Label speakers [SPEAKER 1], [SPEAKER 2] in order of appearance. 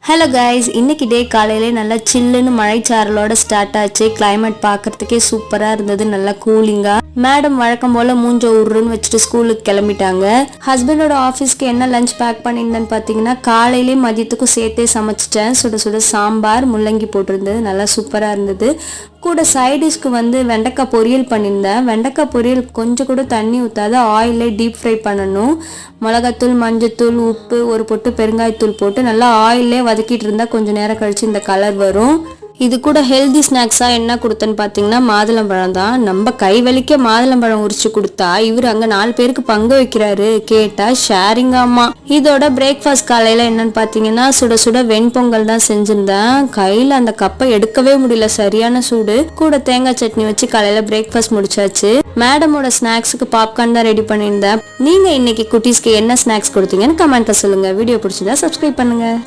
[SPEAKER 1] Hello guys, இன்னைக்கு டே காலையிலே நல்லா சில்லுன்னு மழைச்சாரலோட ஸ்டார்ட் ஆச்சு. கிளைமேட் பார்க்கறதுக்கே சூப்பரா இருந்தது, நல்லா கூலிங்கா. மேடம் வழக்கம் போல மூஞ்ச உருன்னு வச்சுட்டு ஸ்கூலுக்கு கிளம்பிட்டாங்க. ஹஸ்பண்டோட ஆஃபீஸ்க்கு என்ன லஞ்ச் பேக் பண்ணியிருந்தேன்னு பார்த்தீங்கன்னா, காலையிலே மதியத்துக்கும் சேர்த்தே சமைச்சிட்டேன். சுட சுட சாம்பார் முள்ளங்கி போட்டிருந்தது, நல்லா சூப்பராக இருந்தது. கூட சைடிஷ்க்கு வெண்டைக்காய் பொரியல் பண்ணியிருந்தேன். வெண்டைக்காய் பொரியல் கொஞ்சம் கூட தண்ணி ஊற்றாத ஆயிலே டீப் ஃப்ரை பண்ணணும். மிளகாத்தூள், மஞ்சத்தூள், உப்பு, ஒரு பொட்டு பெருங்காயத்தூள் போட்டு நல்லா ஆயிலே வதக்கிட்டு இருந்தால் கொஞ்சம் நேரம் கழிச்சு இந்த கலர் வரும். இது கூட ஹெல்தி ஸ்நாக்ஸாக என்ன கொடுத்தேன்னு பார்த்தீங்கன்னா, மாதுளம்பழம் தான். நம்ம கை வலிக்க மாதுளம்பழம் உரிச்சு கொடுத்தா இவர் அங்கே 4 பேருக்கு பங்கு வைக்கிறாரு. கேட்டா ஷேரிங் ஆமா. இதோட பிரேக்ஃபாஸ்ட் காலையில் என்னன்னு பார்த்தீங்கன்னா, சுட சுட வெண்பொங்கல் தான் செஞ்சுருந்தேன். கையில் அந்த கப்பை எடுக்கவே முடியல, சரியான சூடு. கூட தேங்காய் சட்னி வச்சு காலையில் பிரேக்ஃபாஸ்ட் முடிச்சாச்சு. மேடமோட ஸ்நாக்ஸுக்கு பாப்கார்ன் தான் ரெடி பண்ணியிருந்தேன். நீங்கள் இன்னைக்கு குட்டீஸ்க்கு என்ன ஸ்நாக்ஸ் கொடுத்தீங்கன்னு கமெண்ட்டில் சொல்லுங்கள். வீடியோ பிடிச்சிருந்தா சப்ஸ்கிரைப் பண்ணுங்கள்.